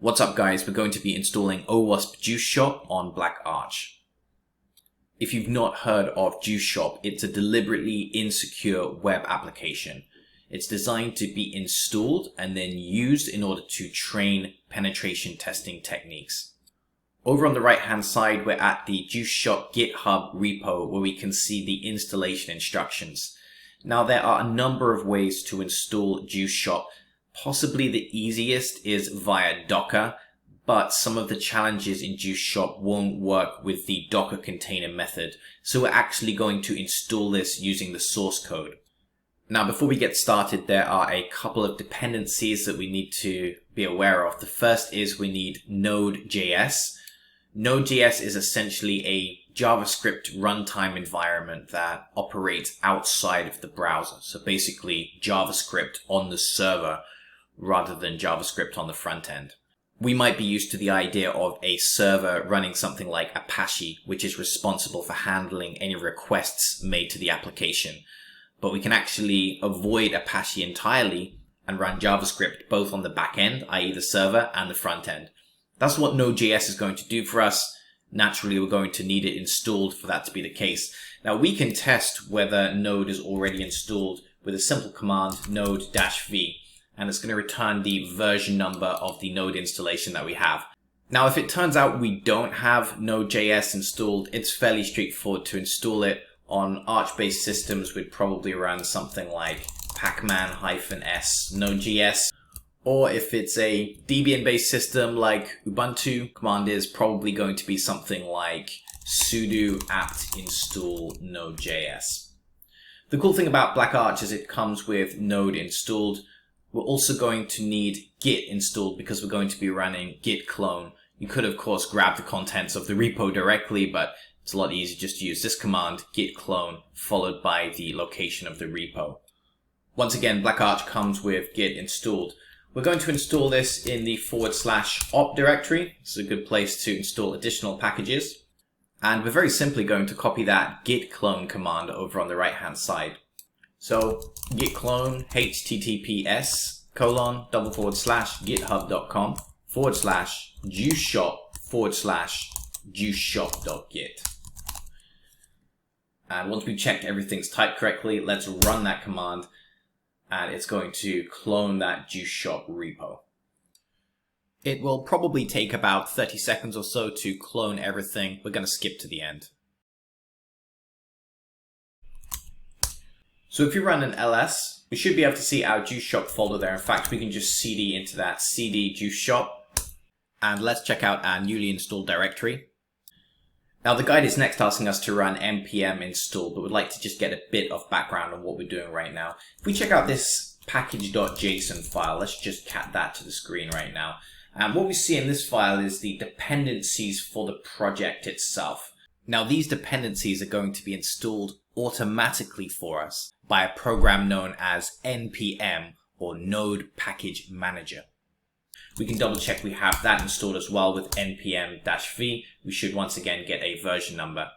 What's up guys, we're going to be installing OWASP Juice Shop on BlackArch. If you've not heard of Juice Shop, it's a deliberately insecure web application. It's designed to be installed and then used in order to train penetration testing techniques. Over on the right hand side, we're at the Juice Shop GitHub repo where we can see the installation instructions. Now there are a number of ways to install Juice Shop. Possibly the easiest is via Docker, but some of the challenges in Juice Shop won't work with the Docker container method. So we're actually going to install this using the source code. Now, before we get started, there are a couple of dependencies that we need to be aware of. The first is we need NodeJS. NodeJS is essentially a JavaScript runtime environment that operates outside of the browser. So basically JavaScript on the server rather than JavaScript on the front end. We might be used to the idea of a server running something like Apache, which is responsible for handling any requests made to the application. But we can actually avoid Apache entirely and run JavaScript both on the back end, i.e. the server, and the front end. That's what Node.js is going to do for us. Naturally, we're going to need it installed for that to be the case. Now, we can test whether Node is already installed with a simple command, node-v. And it's going to return the version number of the Node installation that we have. Now, if it turns out we don't have Node.js installed, it's fairly straightforward to install it. On Arch-based systems, we'd probably run something like pacman-s node.js. Or if it's a Debian-based system like Ubuntu, command is probably going to be something like sudo apt install node.js. The cool thing about BlackArch is it comes with Node installed. We're also going to need Git installed because we're going to be running git clone. You could, of course, grab the contents of the repo directly, but it's a lot easier just to use this command, git clone, followed by the location of the repo. Once again, BlackArch comes with Git installed. We're going to install this in the /op directory. This is a good place to install additional packages. And we're very simply going to copy that git clone command over on the right hand side. So git clone https://github.com/juiceshop/juiceshop.git. And once we've checked everything's typed correctly, let's run that command. And it's going to clone that Juice Shop repo. It will probably take about 30 seconds or so to clone everything. We're going to skip to the end. So if you run an ls, we should be able to see our Juice Shop folder there. In fact, we can just cd into that cd Juice Shop. And let's check out our newly installed directory. Now the guide is next asking us to run npm install, but we'd like to just get a bit of background on what we're doing right now. If we check out this package.json file, let's just cat that to the screen right now. And what we see in this file is the dependencies for the project itself. Now these dependencies are going to be installed automatically for us by a program known as npm, or Node Package Manager. We can double check we have that installed as well with npm-v. We should once again get a version number.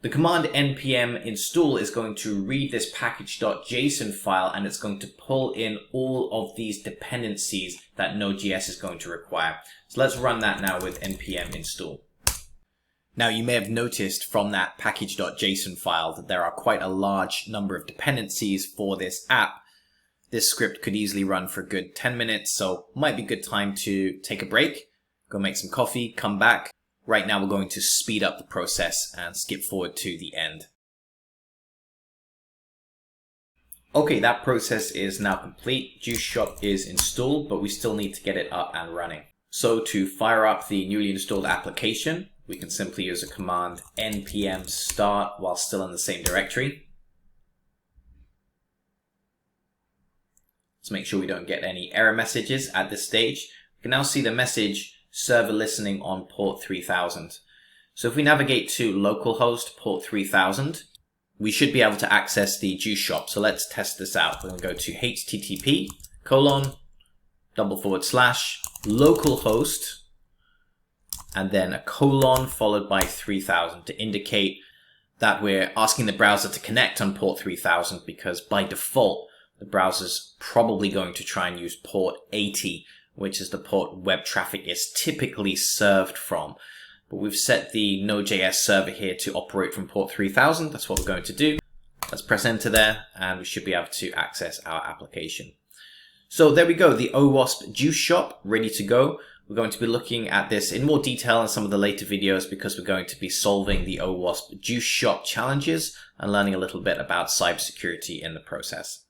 The command npm install is going to read this package.json file and it's going to pull in all of these dependencies that Node.js is going to require. So let's run that now with npm install. Now you may have noticed from that package.json file that there are quite a large number of dependencies for this app. This script could easily run for a good 10 minutes, so might be a good time to take a break, go make some coffee, come back. Right now we're going to speed up the process and skip forward to the end. Okay, that process is now complete. Juice Shop is installed, but we still need to get it up and running. So to fire up the newly installed application, we can simply use a command npm start while still in the same directory. Let's make sure we don't get any error messages at this stage. We can now see the message server listening on port 3000. So if we navigate to localhost port 3000, we should be able to access the Juice Shop. So let's test this out. We're going to go to http://localhost and then a colon followed by 3000 to indicate that we're asking the browser to connect on port 3000 because by default the browser's probably going to try and use port 80 which is the port web traffic is typically served from. But we've set the Node.js server here to operate from port 3000. That's what we're going to do. Let's press enter there, and we should be able to access our application. So there we go, the OWASP Juice Shop ready to go. We're going to be looking at this in more detail in some of the later videos because we're going to be solving the OWASP Juice Shop challenges and learning a little bit about cybersecurity in the process.